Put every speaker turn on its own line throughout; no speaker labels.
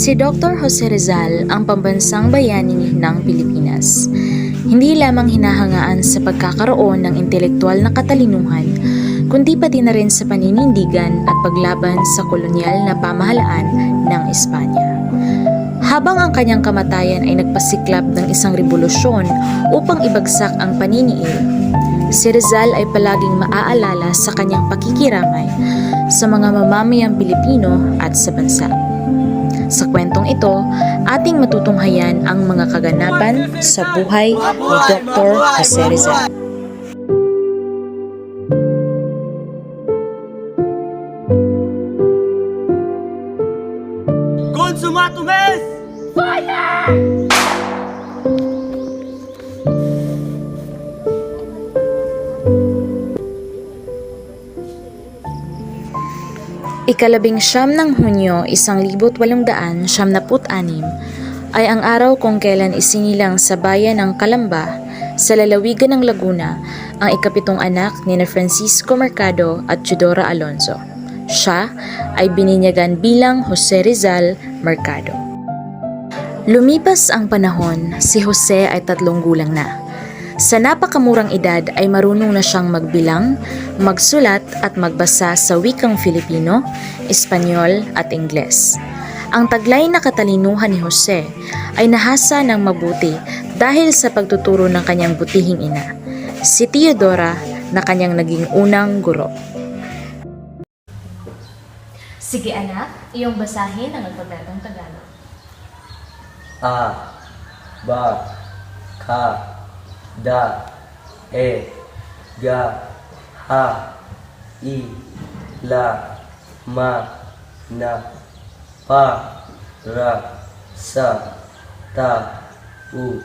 Si Dr. Jose Rizal ang pambansang bayani ng Pilipinas. Hindi lamang hinahangaan sa pagkakaroon ng intelektual na katalinuhan, kundi pati na rin sa paninindigan at paglaban sa kolonyal na pamahalaan ng Espanya. Habang ang kanyang kamatayan ay nagpasiklab ng isang revolusyon upang ibagsak ang paniniil, si Rizal ay palaging maaalala sa kanyang pakikiramay sa mga mamamayang Pilipino at sa bansa. Sa kwentong ito, ating matutunghayan ang mga kaganapan sa buhay ni Dr. Jose Rizal.
Consumatumes! Fire!
Ika-19 ng Hunyo, 1876 ay ang araw kung kailan isinilang sa bayan ng Calamba sa lalawigan ng Laguna ang ika-7 anak ni Francisco Mercado at Teodora Alonso. Siya ay bininyagan bilang Jose Rizal Mercado. Lumipas ang panahon, si Jose ay 3 gulang na. Sa napakamurang edad ay marunong na siyang magbilang, magsulat at magbasa sa wikang Filipino, Espanyol at Ingles. Ang taglay na katalinuhan ni Jose ay nahasa ng mabuti dahil sa pagtuturo ng kanyang butihing ina, si Teodora, na kanyang naging unang guro. Sige anak, iyong basahin ang alpabetong Tagalog.
A, ba, ka, da, e, ga, ha, i, la, ma, na, pa, ra, sa, ta, u,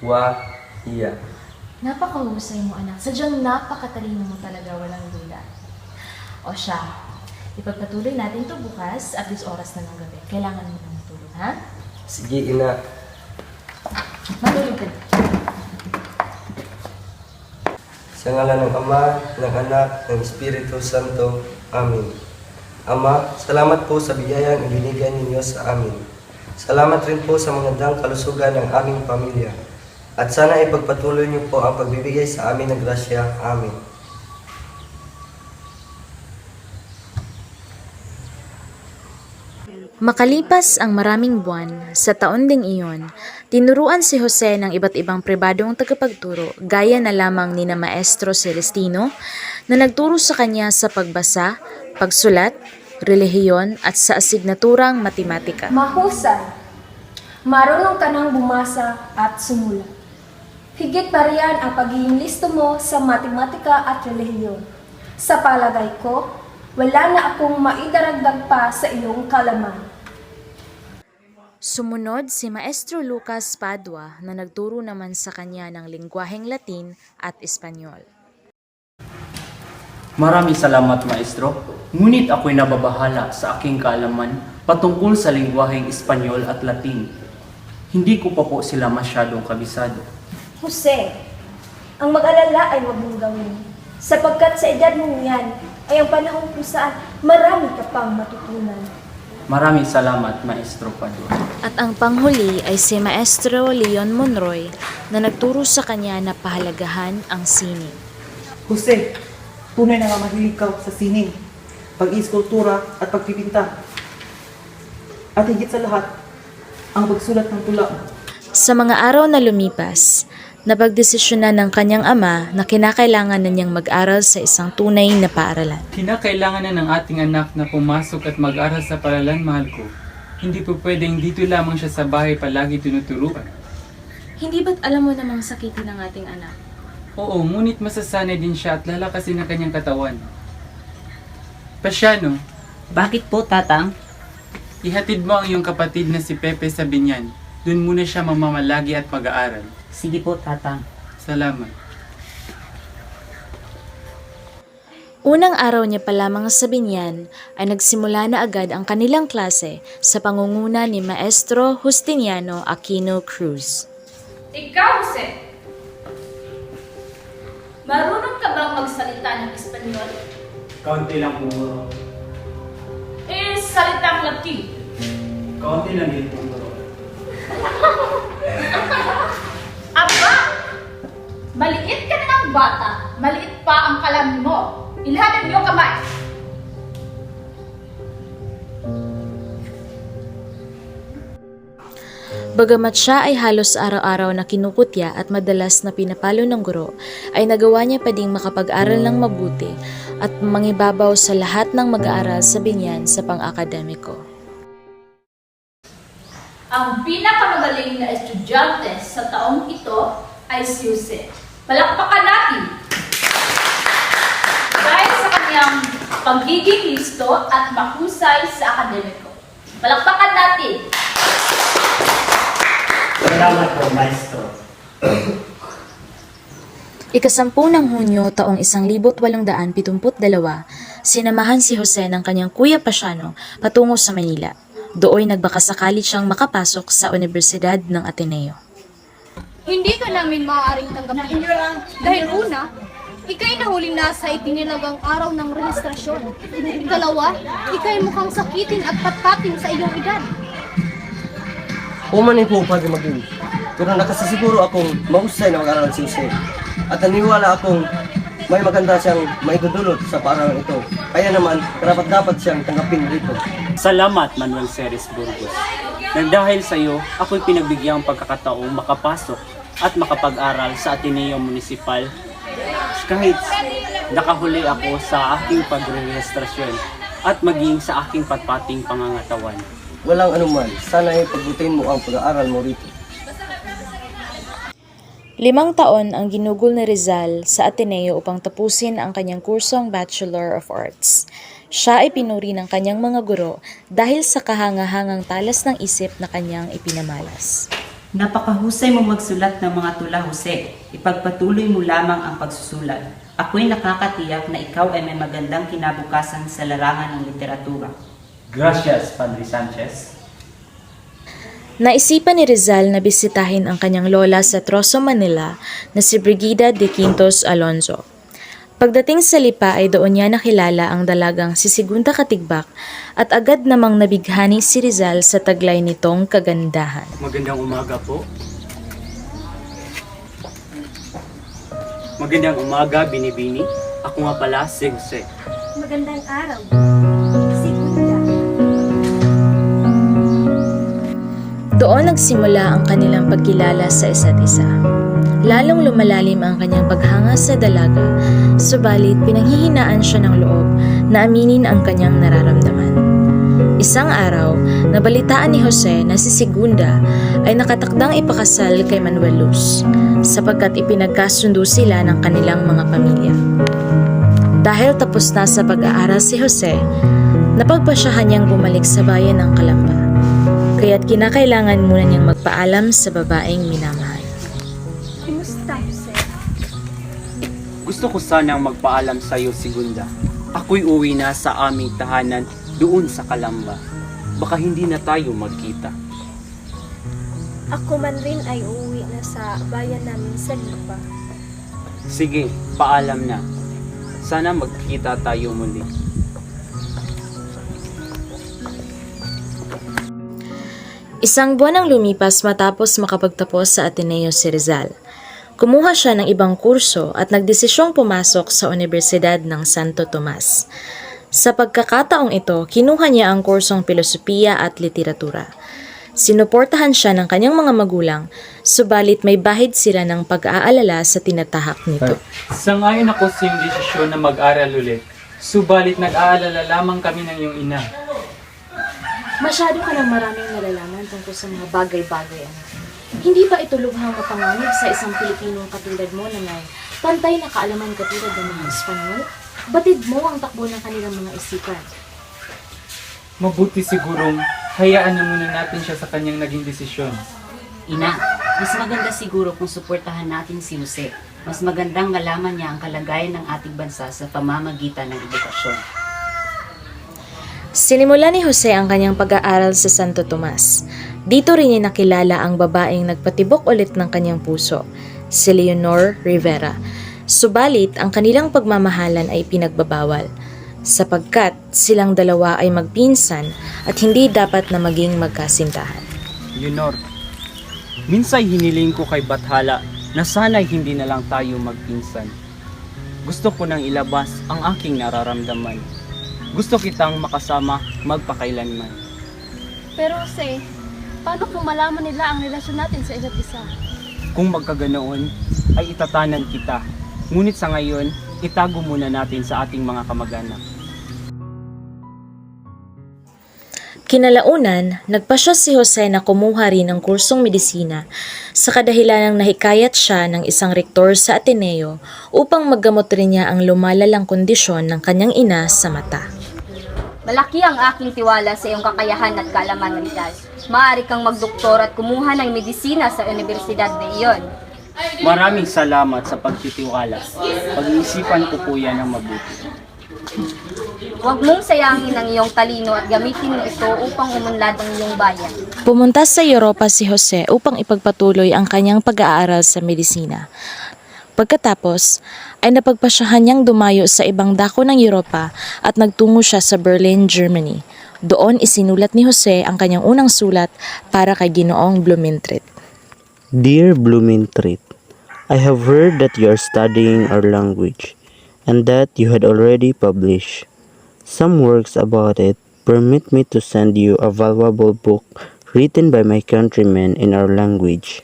wa, iya.
Napakahusay mo anak, sadyang napakatalino mo talaga, walang duda. O siya, ipagpatuloy natin ito bukas at this oras na ng gabi. Kailangan mo nang matulog, ha?
Sige, ina.
Matulog ka na.
Sa ngalan ng Ama, ng Anak, ng Espiritu Santo. Amen. Ama, salamat po sa biyayang ibinigay ninyo sa amin. Salamat rin po sa magandang kalusugan ng aming pamilya. At sana ipagpatuloy niyo po ang pagbibigay sa amin ng grasya. Amen.
Makalipas ang maraming buwan, sa taon ding iyon, tinuruan si Jose ng iba't ibang pribadong tagapagturo gaya na lamang ni na Maestro Celestino na nagturo sa kanya sa pagbasa, pagsulat, relihiyon at sa asignaturang matematika.
Mahusay. Marunong ka nang bumasa at sumulat. Higit pa riyan ang pagiging listo mo sa matematika at relihiyon. Sa palagay ko, wala na akong maidaragdag pa sa iyong kalaman.
Sumunod si Maestro Lucas Padua na nagturo naman sa kanya ng lingwaheng Latin at Espanyol.
Maraming salamat, Maestro. Ngunit ako'y nababahala sa aking kaalaman patungkol sa lingwaheng Espanyol at Latin. Hindi ko pa po sila masyadong kabisado.
Jose, ang mag-alala ay huwag mong gawin. Sapagkat sa edad mong yan ay ang panahon kung saan marami ka pang matutunan.
Maraming salamat, Maestro Padua.
At ang panghuli ay si Maestro Leon Monroy na nagturo sa kanya na pahalagahan ang sining.
Jose, tunay na nga mahilig ka sa sining, pag-iiskultura at pagpipinta. At higit sa lahat, ang pagsulat ng tula.
Sa mga araw na lumipas, napagdesisyonan ng kanyang ama na kinakailangan na niyang mag-aral sa isang tunay na paaralan.
Kinakailangan na ng ating anak na pumasok at mag-aral sa paaralan, mahal ko. Hindi po pwedeng dito lamang siya sa bahay palagi tinuturuan.
Hindi ba't alam mo namang sakitin ang ating anak?
Oo, ngunit masasanay din siya at lalakasin ang kanyang katawan. Pasyano,
Bakit po, Tatang?
ihatid mo ang iyong kapatid na si Pepe sa binyan. Doon muna siya mamamalagi at mag-aaral.
Sige po, Tatang.
Salamat.
Unang araw niya pa lamang sa binyan ay nagsimula na agad ang kanilang klase sa pangunguna ni Maestro Justiniano Aquino Cruz.
Ikaw, Jose, marunong ka bang magsalita ng Espanyol?
Kaunti lang po.
Salitang Latin.
Kaunti lang din po, Guro.
Aba! Maliit ka na ng bata. Maliit pa ang kalam mo. Ilhanin mo yung kamay.
Bagamat siya ay halos araw-araw na kinukutya at madalas na pinapalo ng guro, ay nagawa niya pa ding makapag-aral ng mabuti at mangibabaw sa lahat ng mag-aaral sa binyan sa pang-akademiko.
Ang pinakamagaling na estudyante sa taong ito ay si Jose. Palakpakan natin! Dahil sa kanyang pagiging listo at mahusay sa akademiko. Palakpakan natin!
Salamat po, Maestro.
Ika-10 ng Hunyo taong 1872, sinamahan si Jose ng kanyang kuya Pasiano patungo sa Manila. Dooy nagbakasakali siyang makapasok sa Universidad ng Ateneo.
Hindi ka namin maaaring tanggapin. Dahil una, ikay nahuli na sa itinilagang araw ng rehistrasyon. Ikalawa, ikay mukhang sakitin at patpatin sa iyong edad.
Umanin po, Padre Maging. Pero nakasasiguro akong mahusay na mag-aaral si Jose. At naniwala akong may maganda siyang maidudulot sa paaralan ito. Kaya naman, karapat-dapat siyang tanggapin dito.
Salamat, Manuel Ceres Burgos. Nang dahil sa iyo, ako'y pinagbigyan pagkakataong makapasok at makapag-aral sa Ateneo Municipal. Kahit nakahuli ako sa aking pagre-rehistrasyon at maging sa aking patpating pangangatawan.
Walang anuman, sana'y pagbutihin mo ang pag-aaral mo rito.
5 taon ang ginugol ni Rizal sa Ateneo upang tapusin ang kanyang kursong Bachelor of Arts. Siya ay pinuri ng kanyang mga guro dahil sa kahangahangang talas ng isip na kanyang ipinamalas.
Napakahusay mo magsulat ng mga tula, Jose. Ipagpatuloy mo lamang ang pagsusulat. Ako'y nakakatiyak na ikaw ay may magandang kinabukasan sa larangan ng literatura.
Gracias, Padre Sanchez.
Naisipan ni Rizal na bisitahin ang kanyang lola sa Trozo, Manila na si Brigida de Quintos Alonso. Pagdating sa Lipa ay doon niya nakilala ang dalagang si Segunda Katigbak at agad namang nabighani si Rizal sa taglay nitong kagandahan.
Magandang umaga po. Magandang umaga, Binibini. Ako nga pala si Jose.
Magandang araw. Sigunda.
Doon nagsimula ang kanilang pagkilala sa isa't isa. Lalong lumalalim ang kanyang paghanga sa dalaga, subalit pinanghihinaan siya ng loob na aminin ang kanyang nararamdaman. Isang araw, nabalitaan ni Jose na si Segunda ay nakatakdang ipakasal kay Manuel Luz sapagkat ipinagkasundo sila ng kanilang mga pamilya. Dahil tapos na sa pag-aaral si Jose, napagpasyahan niyang bumalik sa bayan ng Calamba. Kaya't kinakailangan muna niyang magpaalam sa babaeng minamahal.
Kumusta, Jose?
Gusto ko sanang magpaalam sa iyo, Segunda. Ako'y uwi na sa aming tahanan doon sa Calamba. Baka hindi na tayo magkita.
Ako man rin ay uuwi na sa bayan namin sa Lipa.
Sige, paalam na. Sana magkita tayo muli.
Isang buwan ang lumipas matapos makapagtapos sa Ateneo si Rizal. Kumuha siya ng ibang kurso at nagdesisyong pumasok sa Universidad ng Santo Tomas. Sa pagkakataong ito, kinuha niya ang kursong Pilosopiya at Literatura. Sinuportahan siya ng kanyang mga magulang, subalit may bahid sila ng pag-aalala sa tinatahak nito.
Sangayon ako sa iyong desisyon na mag-aral ulit. Subalit nag-aalala lamang kami ng iyong ina.
Masyado ka ng maraming nalalaman tungkol sa mga bagay-bagay, anak. Hindi ba ito lubhang mapanganib sa isang Pilipinong katulad mo na may pantay na kaalaman katulad ng mga Espanyol? Batid mo ang takbo ng kanilang mga isipan.
Mabuti sigurong hayaan na muna natin siya sa kanyang naging desisyon.
Ina, mas maganda siguro kung suportahan natin si Jose. Mas magandang malaman niya ang kalagayan ng ating bansa sa pamamagitan ng edukasyon.
Sinimula ni Jose ang kanyang pag-aaral sa Santo Tomas. Dito rin niya nakilala ang babaeng nagpatibok ulit ng kanyang puso, si Leonor Rivera. Subalit, ang kanilang pagmamahalan ay pinagbabawal. sapagkat silang dalawa ay magpinsan at hindi dapat na maging magkasintahan.
Leonor, minsay hiniling ko kay Bathala na sana'y hindi na lang tayo magpinsan. Gusto ko nang ilabas ang aking nararamdaman. Gusto kitang makasama magpakailanman.
Pero Jose, paano kung malaman nila ang relasyon natin sa isa't isa?
Kung magkaganoon, ay itatanan kita. Ngunit sa ngayon, itago muna natin sa ating mga kamag-anak.
Kinalaunan, nagpasya si Jose na kumuha rin ng kursong medisina sa kadahilanang nahikayat siya ng isang rektor sa Ateneo upang maggamot rin niya ang lumalalang kondisyon ng kanyang ina sa mata.
Malaki ang aking tiwala sa iyong kakayahan at kaalaman, Rizal. Maaari kang magdoktor at kumuha ng medisina sa Universidad de Iyon.
Maraming salamat sa pagtitiwala. Pag-iisipan ko po yan ng mabuti.
Huwag mong sayangin ang iyong talino at gamitin mo ito upang umunlad ang iyong bayan.
Pumunta sa Europa si Jose upang ipagpatuloy ang kanyang pag-aaral sa medisina. Pagkatapos, ay napagpasyahan niyang dumayo sa ibang dako ng Europa at nagtungo siya sa Berlin, Germany. Doon isinulat ni Jose ang kanyang unang sulat para kay Ginoong Blumentritt.
Dear Blumentritt, I have heard that you are studying our language and that you had already published some works about it. Permit me to send you a valuable book written by my countrymen in our language.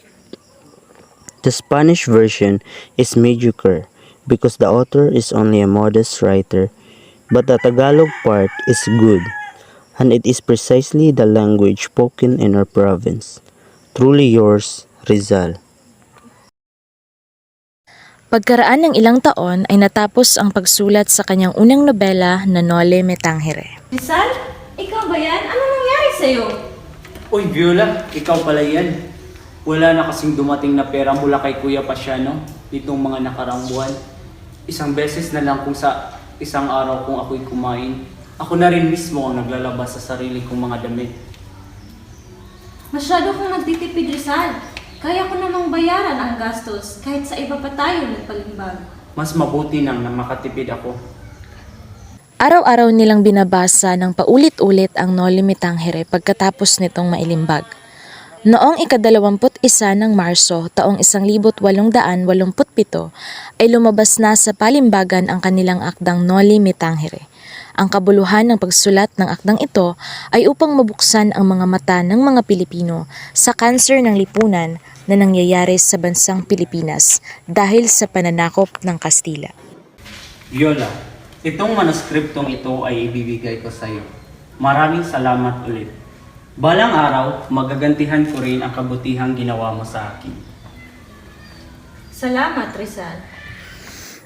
The Spanish version is mediocre because the author is only a modest writer, but the Tagalog part is good, and it is precisely the language spoken in our province. Truly yours, Rizal.
Pagkaraan ng ilang taon ay natapos ang pagsulat sa kanyang unang nobela na Noli Me Tangere.
Rizal, ikaw ba yan? Ano nangyari sa'yo?
Uy, Viola, ikaw pala yan. Wala na kasing dumating na pera mula kay Kuya Pasiano nitong mga nakarang buwan. Isang beses na lang kung sa isang araw kung ako'y kumain, ako na rin mismo ang naglalabas sa sarili kong mga damit.
Masyado kang nagtitipid, Rizal. Kaya ko namang bayaran ang gastos kahit sa iba pa tayo nagpalimbag.
Mas mabuti nang na makatipid ako.
Araw-araw nilang binabasa ng paulit-ulit ang Noli Me Tangere pagkatapos nitong mailimbag. Noong ika-21 ng Marso taong 1887 ay lumabas na sa palimbagan ang kanilang akdang Noli Me Tangere. Ang kabuluhan ng pagsulat ng akdang ito ay upang mabuksan ang mga mata ng mga Pilipino sa kanser ng lipunan na nangyayari sa bansang Pilipinas dahil sa pananakop ng Kastila.
Viola, itong manuskriptong ito ay ibibigay ko sa iyo. Maraming salamat ulit. Balang araw, magagantihan ko rin ang kabutihang ginawa mo sa akin.
Salamat, Rizal.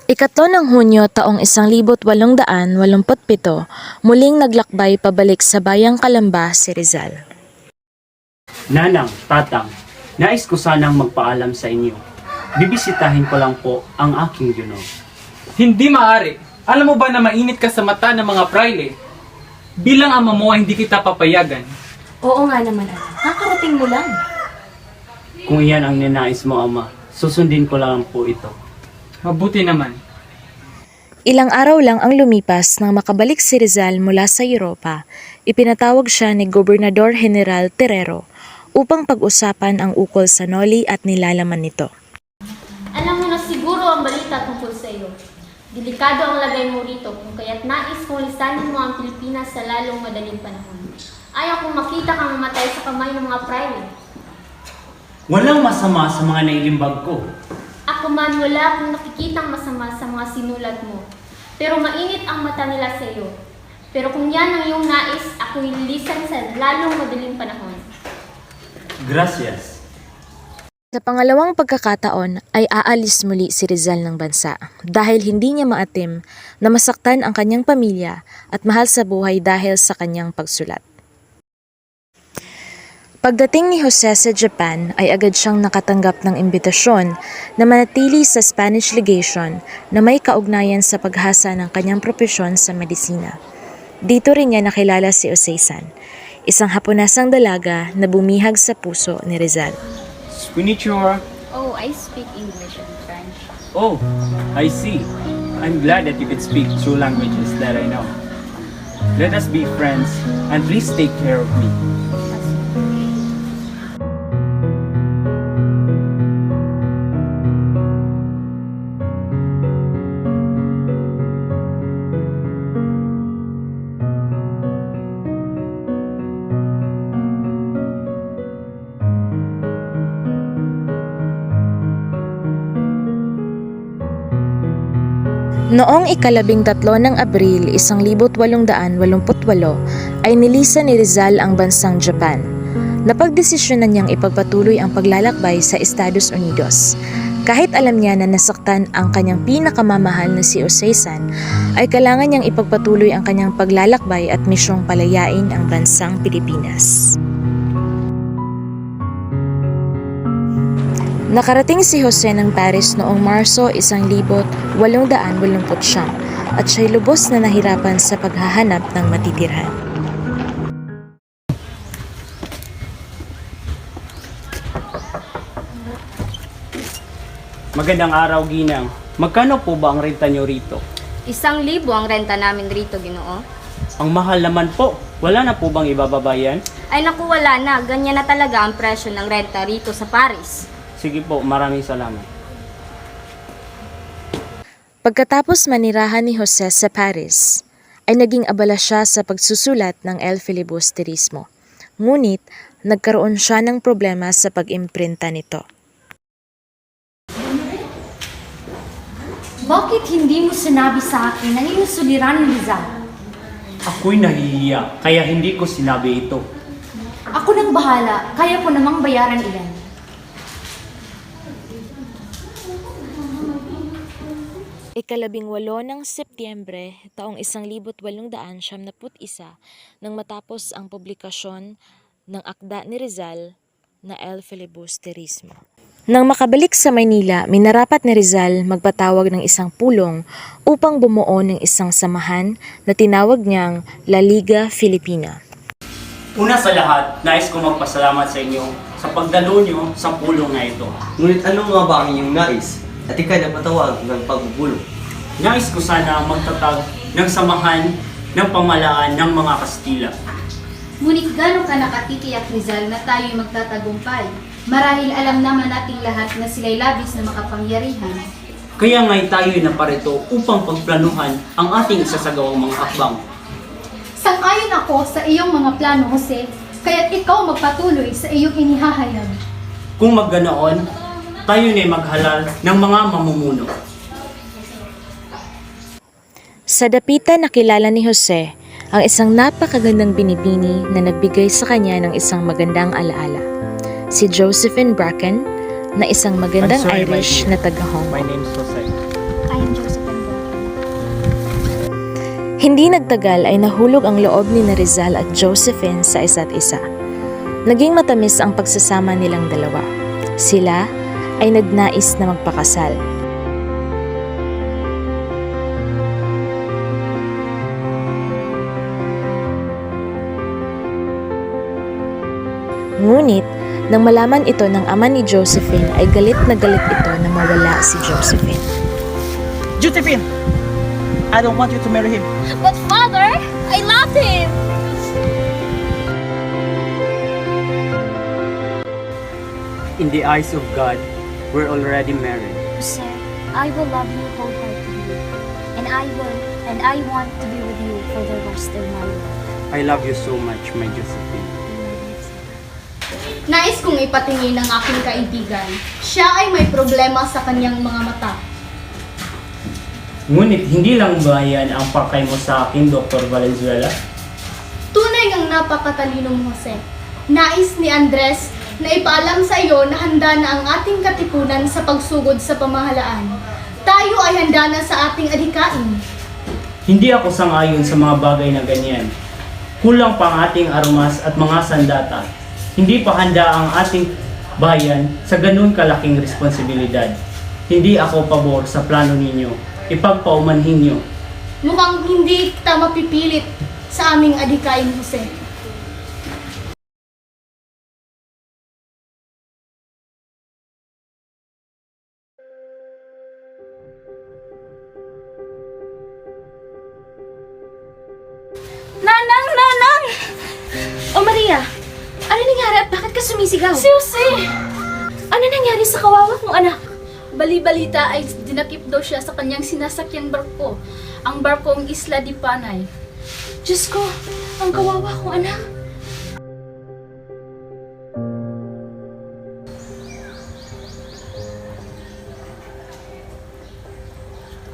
Ikatlo ng Hunyo taong 1887, muling naglakbay pabalik sa bayang Calamba si Rizal.
Nanang, tatang, nais ko sanang magpaalam sa inyo. Bibisitahin ko lang po ang aking Ginoo.
Hindi maaari. Alam mo ba na mainit ka sa mata ng mga praile? Bilang ama mo ay hindi kita papayagan.
Oo nga naman, anak. Kakarating mo lang.
Kung iyan ang ninais mo, ama, susundin ko lang po ito.
Mabuti naman.
Ilang araw lang ang lumipas nang makabalik si Rizal mula sa Europa, ipinatawag siya ni Gobernador General Terrero upang pag-usapan ang ukol sa Noli at nilalaman nito.
Alam mo na siguro ang balita tungkol sa iyo. Delikado ang lagay mo rito kung kaya't nais kong lisanin mo ang Pilipinas sa lalong madaling panahon. Ayaw kong makita kang mamatay sa kamay ng mga praile.
Walang masama sa mga nailimbag ko.
Ako man wala akong nakikitang masama sa mga sinulat mo. Pero mainit ang mata nila sa iyo. Pero kung yan ang iyong nais, ako'y lilisan sa lalong madaling panahon.
Gracias.
Sa pangalawang pagkakataon ay aalis muli si Rizal ng bansa dahil hindi niya maatim na masaktan ang kanyang pamilya at mahal sa buhay dahil sa kanyang pagsulat. Pagdating ni Jose sa Japan ay agad siyang nakatanggap ng imbitasyon na manatili sa Spanish legation na may kaugnayan sa paghasa ng kanyang propesyon sa medisina. Dito rin niya nakilala si Osei-san, isang Haponasang dalaga na bumihag sa puso ni Rizal.
Konnichiwa.
Oh, I speak English and French.
Oh, I see. I'm glad that you could speak two languages that I know. Let us be friends and please take care of me.
Noong ika-13 ng Abril 1888 ay nilisan ni Rizal ang bansang Japan. Napagdesisyonan niyang ipagpatuloy ang paglalakbay sa Estados Unidos. Kahit alam niya na nasaktan ang kanyang pinakamamahal na si Oseisan, ay kailangan niyang ipagpatuloy ang kanyang paglalakbay at misyong palayain ang bansang Pilipinas. Nakarating si Jose ng Paris noong Marso 1889 at siya'y lubos na nahirapan sa paghahanap ng matitirhan.
Magandang araw, Ginang. Magkano po ba ang renta nyo rito?
1,000 ang renta namin rito, Ginoo.
Ang mahal naman po. Wala na po bang ibababayan?
Ay naku, wala na. Ganyan na talaga ang presyo ng renta rito sa Paris.
Sige po, maraming salamat.
Pagkatapos manirahan ni Jose sa Paris, ay naging abala siya sa pagsusulat ng El Filibusterismo. Ngunit, nagkaroon siya ng problema sa pag-imprinta nito.
Bakit hindi mo sinabi sa akin na iyong suliranin ni Rizal?
Ako'y nahihiya, kaya hindi ko sinabi ito.
Ako nang bahala, kaya ko namang bayaran ilan.
Ika-18 ng Setyembre taong 1891 nang matapos ang publikasyon ng akda ni Rizal na El Filibusterismo. Nang makabalik sa Maynila, minarapat ni Rizal magpatawag ng isang pulong upang bumuo ng isang samahan na tinawag niyang La Liga Filipina.
Una sa lahat, nais ko magpasalamat sa inyo sa pagdalo nyo sa pulong na ito.
Ngunit ano nga ba ang inyong nais? At ikay napatawag ng pagbubulong.
Nais ko sana magtatag ng samahan ng pamalaan ng mga Kastila.
Ngunit gano'n ka nakatitiyak, Rizal, na tayo'y magtatagumpay? Marahil alam naman nating lahat na sila'y labis na makapangyarihan.
Kaya nga'y tayo'y naparito upang pagplanuhan ang ating isasagawang mga hakbang.
Sang-ayon ako sa iyong mga plano, Jose, kaya't ikaw magpatuloy sa iyong inihahayag.
Kung magganoon, tayo na'y maghalal ng mga mamumuno.
Sa dapitan nakilala ni Jose ang isang napakagandang binibini na nagbigay sa kanya ng isang magandang alaala. Si Josephine Bracken na isang magandang
I'm sorry,
Irish
my
na taga-Hong
My
Kong.
name is Jose.
I am Josephine Bracken.
Hindi nagtagal ay nahulog ang loob ni Rizal at Josephine sa isa't isa. Naging matamis ang pagsasama nilang dalawa. Sila ay nagnais na magpakasal. Ngunit, nang malaman ito ng ama ni Josephine ay galit na galit ito na mawala si Josephine.
Josephine! I don't want you to marry him.
But Father, I love him!
In the eyes of God, we're already married.
Jose, I will love you wholeheartedly, and I want to be with you for the rest of my life.
I love you so much, my Josephine.
Nais kong ipatingin ng aking kaibigan. Siya ay may problema sa kanyang mga mata.
Ngunit hindi lang ba yan ang pakay mo sa akin, Dr. Valenzuela?
Tunay ngang napakatalino mo, Jose. Nais ni Andres na ipaalam sa iyo na handa na ang ating katipunan sa pagsugod sa pamahalaan. Tayo ay handa na sa ating adhikain.
Hindi ako sangayon sa mga bagay na ganyan. Kulang pa ang ating armas at mga sandata. Hindi pa handa ang ating bayan sa ganun kalaking responsibilidad. Hindi ako pabor sa plano ninyo. Ipagpaumanhin nyo.
Mukhang hindi kita mapipilit sa aming adhikain, Jose.
nangyari at bakit ka sumisigaw? Si Jose! Ano nangyari sa kawawa mong anak?
Bali-balita ay dinakip daw siya sa kanyang sinasakyang barko, ang barkong Isla di Panay.
Diyos ko, ang kawawa kong anak.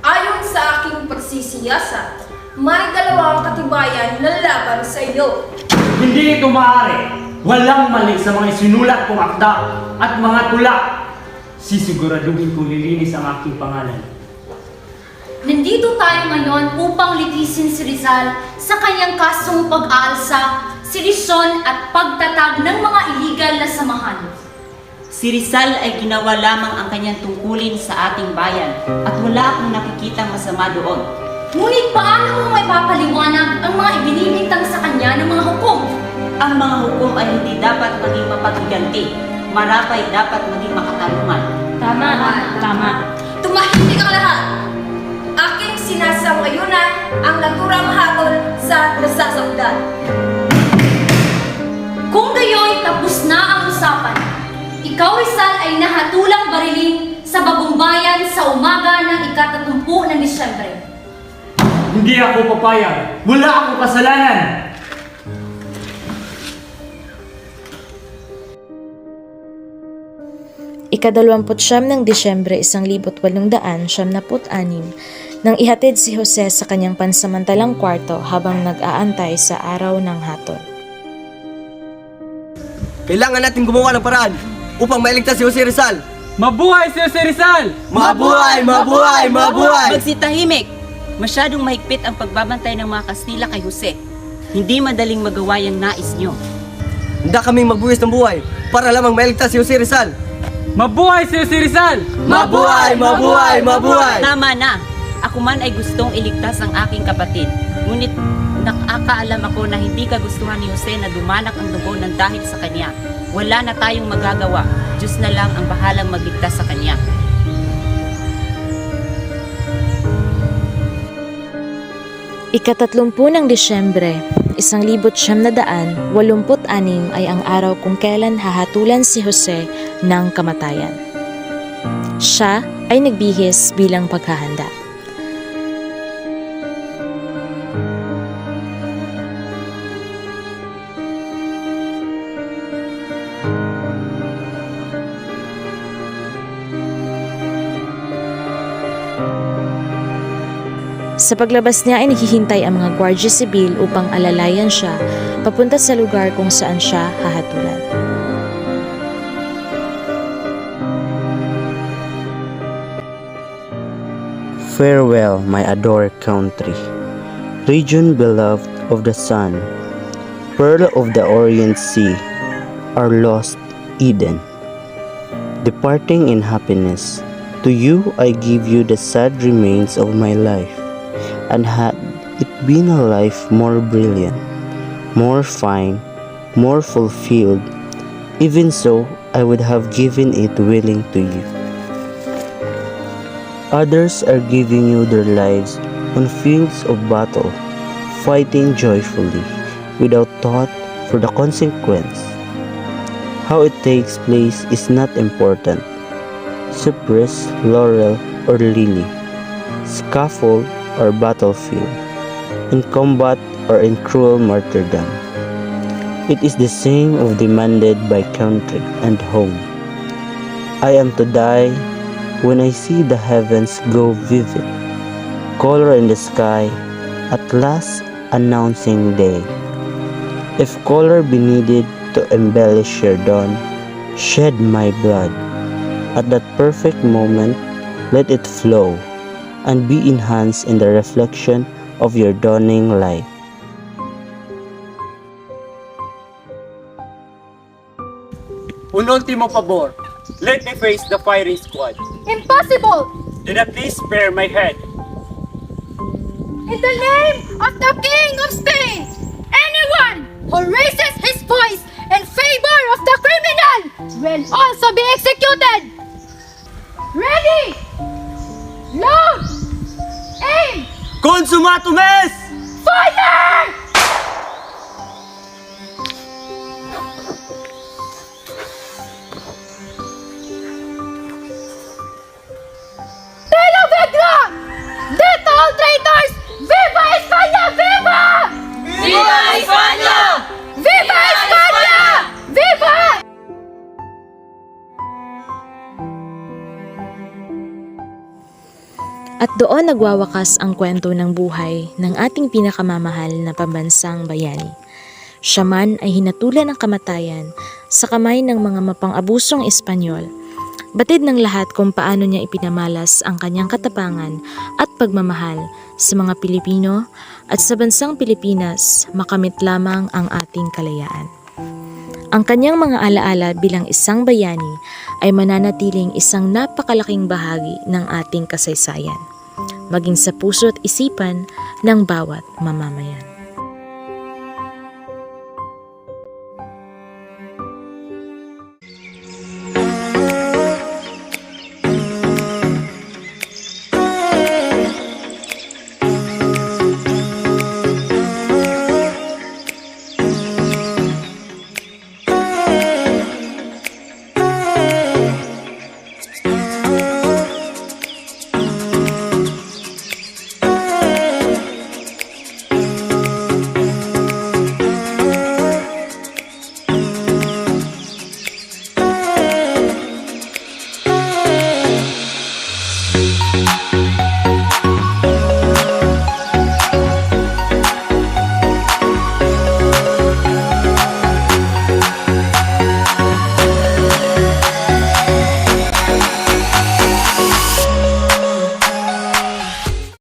Ayon sa aking pagsisiyasat, may dalawang katibayan na laban sa iyo.
Hindi ito maaari. Walang mali sa mga sinulat kong akda at mga tula. Sisiguraduhin kong lilinis ang aking pangalan.
Nandito tayo ngayon upang litisin si Rizal sa kanyang kasong pag-aalsa, sirisyon at pagtatag ng mga illegal na samahan.
Si Rizal ay ginawa lamang ang kanyang tungkulin sa ating bayan at wala akong nakikitang masama doon.
Ngunit paano mo may papaliwanag ang mga ibinibintang sa kanya ng mga hukom?
Ang mga hukom ay hindi dapat maging mapaghiganti. Marapay dapat maging makatarungan.
Tama.
Tumahimik ang lahat! Aking sinasangayunan ang naturang hatol sa nasasaktan.
Kung gayoy tapos na ang usapan, ikaw Rizal ay nahatulang barilin sa bagong bayan sa umaga ng 30 ng Disyembre.
Hindi ako papayag. Wala akong kasalanan.
Ika-29 ng Disyembre 1896 nang ihatid si Jose sa kanyang pansamantalang kwarto habang nag-aantay sa araw ng hatol.
Kailangan natin gumawa ng paraan upang mailigtas si Jose Rizal.
Mabuhay si Jose Rizal!
Mabuhay! Mabuhay! Mabuhay!
Magsitahimik! Masyadong mahigpit ang pagbabantay ng mga Kastila kay Jose. Hindi madaling magawa yung nais nyo.
Handa kaming magbuwis ng buhay para lamang mailigtas si Jose Rizal.
Mabuhay si Jose Rizal!
Mabuhay! Mabuhay! Mabuhay!
Tama na! Ako man ay gustong iligtas ang aking kapatid. Ngunit nakakaalam ako na hindi kagustuhan ni Jose na dumanak ang dugo ng dahil sa kanya. Wala na tayong magagawa. Diyos na lang ang bahalang magligtas sa kanya.
Ika-30 ng Disyembre, 1986 ay ang araw kung kailan hahatulan si Jose ng kamatayan. Siya ay nagbihis bilang paghahanda. Sa paglabas niya ay naghihintay ang mga gwardya sibil upang alalayan siya papunta sa lugar kung saan siya hahatulan.
Farewell, my adored country, region beloved of the sun, pearl of the Orient Sea, our lost Eden. Departing in happiness, to you I give you the sad remains of my life. And had it been a life more brilliant, more fine, more fulfilled, even so I would have given it willing to you. Others are giving you their lives on fields of battle, fighting joyfully, without thought for the consequence. How it takes place is not important. Cypress, laurel, or lily, scaffold, or battlefield, in combat or in cruel martyrdom. It is the same of demanded by country and home. I am to die when I see the heavens grow vivid, color in the sky, at last announcing day. If color be needed to embellish your dawn, shed my blood. At that perfect moment, let it flow and be enhanced in the reflection of your dawning light.
Un ultimo pabor. Let me face the firing squad.
Impossible!
Do not please spare my head.
In the name of the King of Spain, anyone who raises his voice in favor of the criminal will also be executed. Ready! Load! Aim!
Consumatum est!
Fire!
At doon nagwawakas ang kwento ng buhay ng ating pinakamamahal na pambansang bayani. Siya man ay hinatulan ng kamatayan sa kamay ng mga mapang-abusong Espanyol. Batid ng lahat kung paano niya ipinamalas ang kanyang katapangan at pagmamahal sa mga Pilipino at sa bansang Pilipinas makamit lamang ang ating kalayaan. Ang kanyang mga alaala bilang isang bayani ay mananatiling isang napakalaking bahagi ng ating kasaysayan, maging sa puso at isipan ng bawat mamamayan.